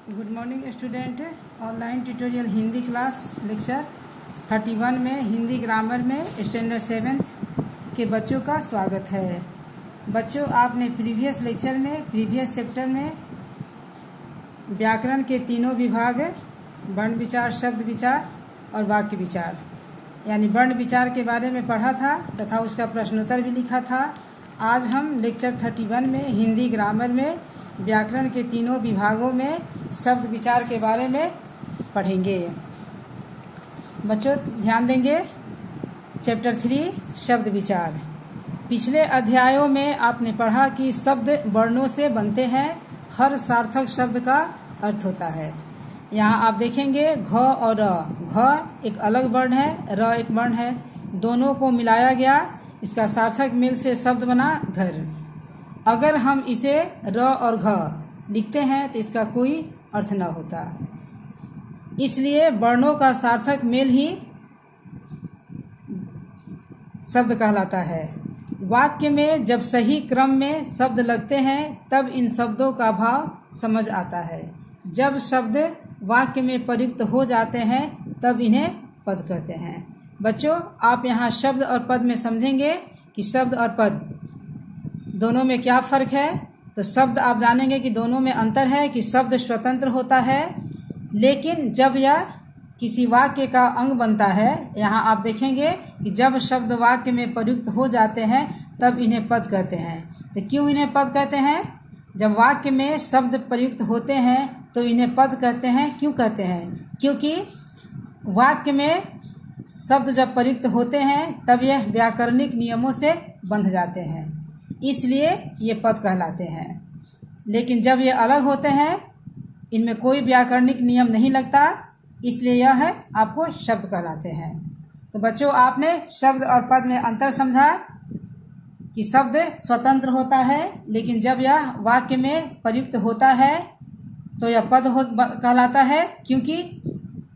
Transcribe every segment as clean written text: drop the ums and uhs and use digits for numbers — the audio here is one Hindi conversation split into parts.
Good morning student. Online tutorial Hindi class lecture 31 में हिंदी ग्रामर में स्टैंडर्ड 7 के बच्चों का स्वागत है। बच्चों, आपने प्रीवियस लेक्चर में प्रीवियस चैप्टर में व्याकरण के तीनों विभाग वर्ण विचार, शब्द विचार और वाक्य विचार यानी वर्ण विचार के बारे में पढ़ा था तथा उसका प्रश्नोत्तर भी लिखा था। आज हम लेक्चर 31 में हिंदी ग्रामर में व्याकरण के तीनों विभागों में शब्द विचार के बारे में पढ़ेंगे। बच्चों ध्यान देंगे। चैप्टर 3 शब्द विचार। पिछले अध्यायों में आपने पढ़ा कि शब्द वर्णों से बनते हैं, हर सार्थक शब्द का अर्थ होता है। यहाँ आप देखेंगे घ और र। घ एक अलग वर्ण है, र एक वर्ण है, दोनों को मिलाया गया, इसका सार्थक मेल से शब्द बना घर। अगर हम इसे र और घ लिखते हैं तो इसका कोई अर्थ न होता, इसलिए वर्णों का सार्थक मेल ही शब्द कहलाता है। वाक्य में जब सही क्रम में शब्द लगते हैं तब इन शब्दों का भाव समझ आता है। जब शब्द वाक्य में प्रयुक्त हो जाते हैं तब इन्हें पद कहते हैं। बच्चों, आप यहाँ शब्द और पद में समझेंगे कि शब्द और पद दोनों में क्या फर्क है। तो शब्द आप जानेंगे कि दोनों में अंतर है कि शब्द स्वतंत्र होता है, लेकिन जब यह किसी वाक्य का अंग बनता है, यहाँ आप देखेंगे कि जब शब्द वाक्य में प्रयुक्त हो जाते हैं तब इन्हें पद कहते हैं। तो क्यों इन्हें पद कहते हैं? जब वाक्य में शब्द प्रयुक्त होते हैं तो इन्हें पद कहते हैं। क्यों कहते हैं? क्योंकि वाक्य में शब्द जब प्रयुक्त होते हैं तब यह व्याकरणिक नियमों से बंध जाते हैं, इसलिए ये पद कहलाते हैं। लेकिन जब ये अलग होते हैं, इनमें कोई व्याकरणिक नियम नहीं लगता, इसलिए यह है आपको शब्द कहलाते हैं। तो बच्चों, आपने शब्द और पद में अंतर समझा कि शब्द स्वतंत्र होता है, लेकिन जब यह वाक्य में प्रयुक्त होता है तो यह पद कहलाता है, क्योंकि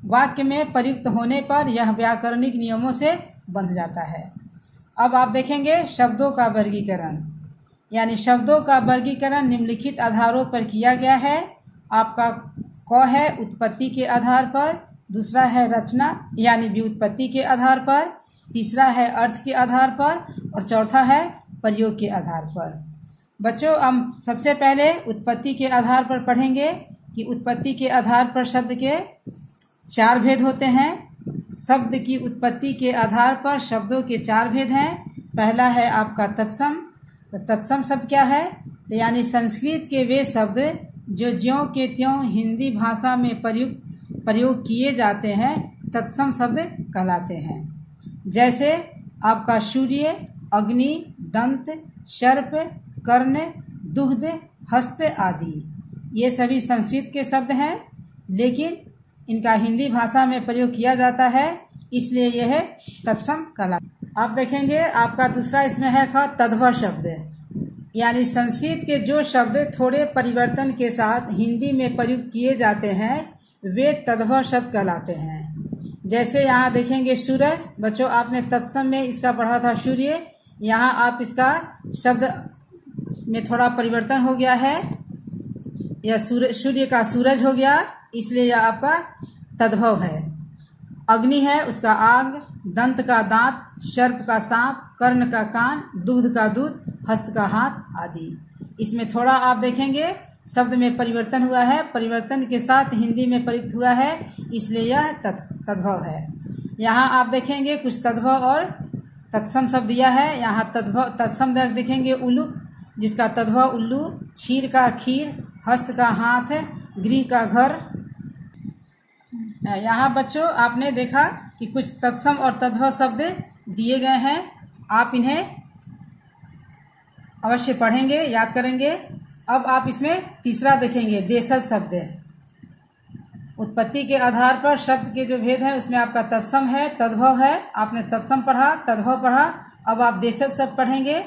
वाक्य में प्रयुक्त होने पर यह व्याकरणिक नियमों से बंध जाता है। अब आप देखेंगे शब्दों का वर्गीकरण, यानी शब्दों का वर्गीकरण निम्नलिखित आधारों पर किया गया है। आपका क है उत्पत्ति के आधार पर, दूसरा है रचना यानी व्युत्पत्ति के आधार पर, तीसरा है अर्थ के आधार पर और चौथा है प्रयोग के आधार पर। बच्चों, हम सबसे पहले उत्पत्ति के आधार पर पढ़ेंगे कि उत्पत्ति के आधार पर शब्द के 4 भेद होते हैं। शब्द की उत्पत्ति के आधार पर शब्दों के 4 भेद हैं। पहला है आपका तत्सम। तो तत्सम शब्द क्या है? तो यानी संस्कृत के वे शब्द जो ज्यों के त्यों हिंदी भाषा में प्रयोग किए जाते हैं तत्सम शब्द कहलाते हैं। जैसे आपका सूर्य, अग्नि, दंत, सर्प, कर्ण, दुग्ध, हस्त आदि, ये सभी संस्कृत के शब्द हैं, लेकिन इनका हिंदी भाषा में प्रयोग किया जाता है, इसलिए यह तत्सम कहलाता है। आप देखेंगे आपका दूसरा इसमें है तद्भव शब्द, यानी संस्कृत के जो शब्द थोड़े परिवर्तन के साथ हिंदी में प्रयुक्त किए जाते हैं वे तद्भव शब्द कहलाते हैं। जैसे यहाँ देखेंगे सूरज। बच्चों, आपने तत्सम में इसका पढ़ा था सूर्य, यहाँ आप इसका शब्द में थोड़ा परिवर्तन हो गया है, यह सूर्य का सूरज हो गया, इसलिए यह आपका तद्भव है। अग्नि है, उसका आग, दंत का दांत, सर्प का सांप, कर्ण का कान, दूध का दूध, हस्त का हाथ आदि। इसमें थोड़ा आप देखेंगे शब्द में परिवर्तन हुआ है, परिवर्तन के साथ हिंदी में प्रयुक्त हुआ है, इसलिए यह तद्भव है। यहाँ आप देखेंगे कुछ तद्भव और तत्सम शब्द दिया है। यहाँ तद्भव तत्सम देखेंगे उल्लू, जिसका तद्भव उल्लू, क्षीर का खीर, हस्त का हाथ, गृह का घर। यहाँ बच्चों आपने देखा कि कुछ तत्सम और तद्भव शब्द दिए गए हैं, आप इन्हें अवश्य पढ़ेंगे, याद करेंगे। अब आप इसमें तीसरा देखेंगे देशज शब्द। उत्पत्ति के आधार पर शब्द के जो भेद है उसमें आपका तत्सम है, तद्भव है। आपने तत्सम पढ़ा, तद्भव पढ़ा। अब आप देशज शब्द पढ़ेंगे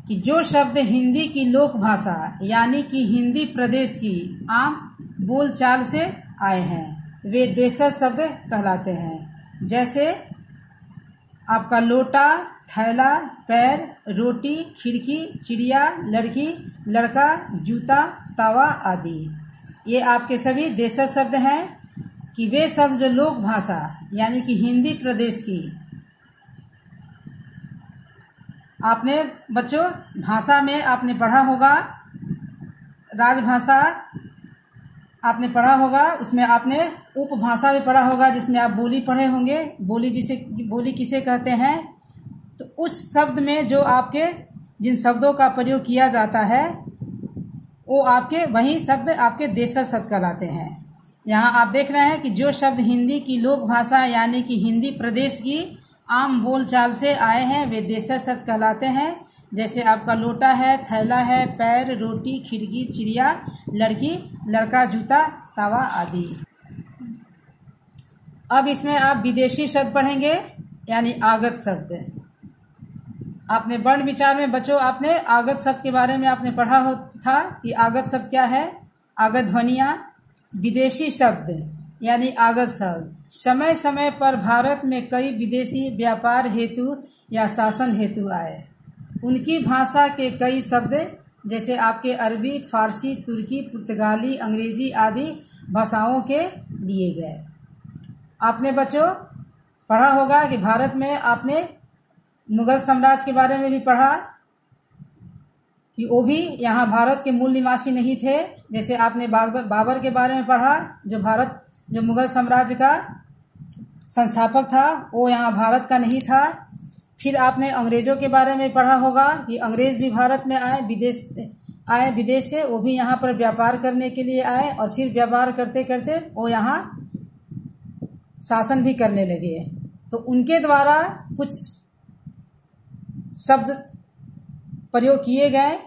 कि जो शब्द हिंदी की लोक भाषा यानी कि हिंदी प्रदेश की आम बोलचाल से आए हैं वे देशज शब्द कहलाते हैं। जैसे आपका लोटा, थैला, पैर, रोटी, खिड़की, चिड़िया, लड़की, लड़का, जूता, तवा आदि। ये आपके सभी देशज शब्द हैं कि वे शब्द जो लोक भाषा यानी कि हिंदी प्रदेश की, आपने बच्चों भाषा में आपने पढ़ा होगा, राजभाषा आपने पढ़ा होगा, उसमें आपने उपभाषा भी पढ़ा होगा जिसमें आप बोली पढ़े होंगे। बोली किसे कहते हैं? तो उस शब्द में जो आपके जिन शब्दों का प्रयोग किया जाता है वो आपके वही शब्द आपके देशज शब्द कहलाते हैं। यहाँ आप देख रहे हैं कि जो शब्द हिंदी की लोक भाषा यानी कि हिंदी प्रदेश की आम बोलचाल से आए हैं वे देशज शब्द कहलाते हैं। जैसे आपका लोटा है, थैला है, पैर, रोटी, खिड़की, चिड़िया, लड़की, लड़का, जूता, तावा आदि। अब इसमें आप विदेशी शब्द पढ़ेंगे यानी आगत शब्द। आपने वर्ण विचार में बच्चों आपने आगत शब्द के बारे में आपने पढ़ा था कि आगत शब्द क्या है। आगत ध्वनियां। विदेशी शब्द यानी आगत शब्द समय समय पर भारत में कई विदेशी व्यापार हेतु या शासन हेतु आए। उनकी भाषा के कई शब्द जैसे आपके अरबी, फारसी, तुर्की, पुर्तगाली, अंग्रेजी आदि भाषाओं के लिए गए। आपने बच्चों पढ़ा होगा कि भारत में आपने मुगल साम्राज्य के बारे में भी पढ़ा कि वो भी यहाँ भारत के मूल निवासी नहीं थे। जैसे आपने बाबर के बारे में पढ़ा जो मुगल साम्राज्य का संस्थापक था वो यहाँ भारत का नहीं था। फिर आपने अंग्रेजों के बारे में पढ़ा होगा कि अंग्रेज भी भारत में आए, विदेश से, वो भी यहाँ पर व्यापार करने के लिए आए और फिर व्यापार करते करते वो यहाँ शासन भी करने लगे। तो उनके द्वारा कुछ शब्द प्रयोग किए गए,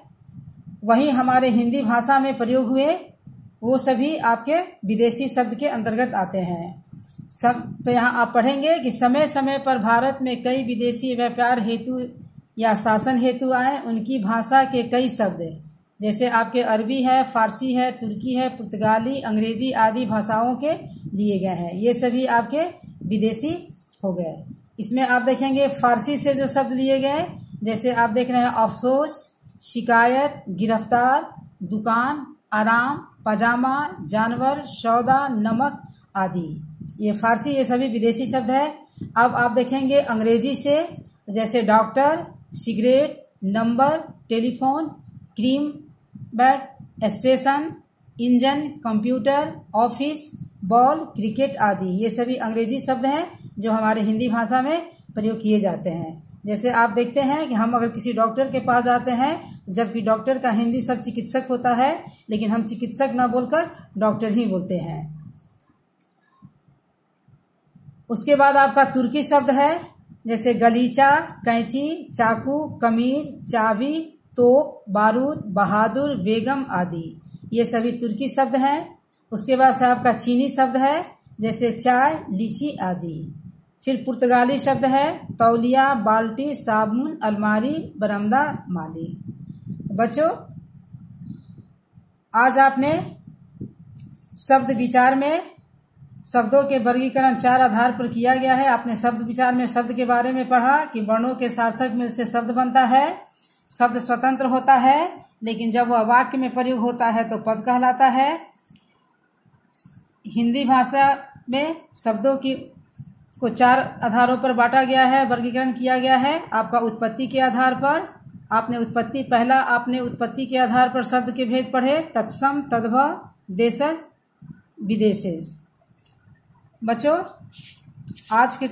वही हमारे हिंदी भाषा में प्रयोग हुए, वो सभी आपके विदेशी शब्द के अंतर्गत आते हैं। सब तो यहाँ आप पढ़ेंगे कि समय समय पर भारत में कई विदेशी व्यापार हेतु या शासन हेतु आए। उनकी भाषा के कई शब्द जैसे आपके अरबी है, फारसी है, तुर्की है, पुर्तगाली, अंग्रेजी आदि भाषाओं के लिए गए हैं। ये सभी आपके विदेशी हो गए। इसमें आप देखेंगे फारसी से जो शब्द लिए गए जैसे आप देख रहे हैं अफसोस, शिकायत, गिरफ्तार, दुकान, आराम, पजामा, जानवर, सौदा, नमक आदि। ये फारसी ये सभी विदेशी शब्द है। अब आप देखेंगे अंग्रेजी से जैसे doctor, cigarette, number, telephone, cream bat, station, engine, computer, office, ball, cricket आदि। ये सभी अंग्रेजी शब्द हैं जो हमारे हिंदी भाषा में प्रयोग किए जाते हैं। जैसे आप देखते हैं कि हम अगर किसी डॉक्टर के पास जाते हैं जबकि डॉक्टर का हिंदी शब्द चिकित्सक होता है, लेकिन हम चिकित्सक न बोलकर डॉक्टर ही बोलते हैं। उसके बाद आपका तुर्की शब्द है जैसे गलीचा, कैंची, चाकू, कमीज, चाबी, तोप, बारूद, बहादुर, बेगम आदि। ये सभी तुर्की शब्द हैं। उसके बाद से आपका चीनी शब्द है जैसे चाय, लीची आदि। फिर पुर्तगाली शब्द है तौलिया, बाल्टी, साबुन, अलमारी, बरामदा, माली। बच्चों आज आपने शब्द विचार में शब्दों के वर्गीकरण 4 आधार पर किया गया है। आपने शब्द विचार में शब्द के बारे में पढ़ा कि वर्णों के सार्थक मिल से शब्द बनता है। शब्द स्वतंत्र होता है लेकिन जब वह वाक्य में प्रयोग होता है तो पद कहलाता है। हिंदी भाषा में शब्दों को 4 आधारों पर बांटा गया है, वर्गीकरण किया गया है। आपका उत्पत्ति के आधार पर आपने उत्पत्ति के आधार पर शब्द के भेद पढ़े, तत्सम, तद्भव, देशज, विदेशज। बच्चों आज के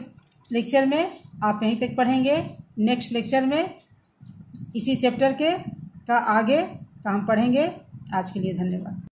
लेक्चर में आप यहीं तक पढ़ेंगे। नेक्स्ट लेक्चर में इसी चैप्टर का आगे का हम पढ़ेंगे। आज के लिए धन्यवाद।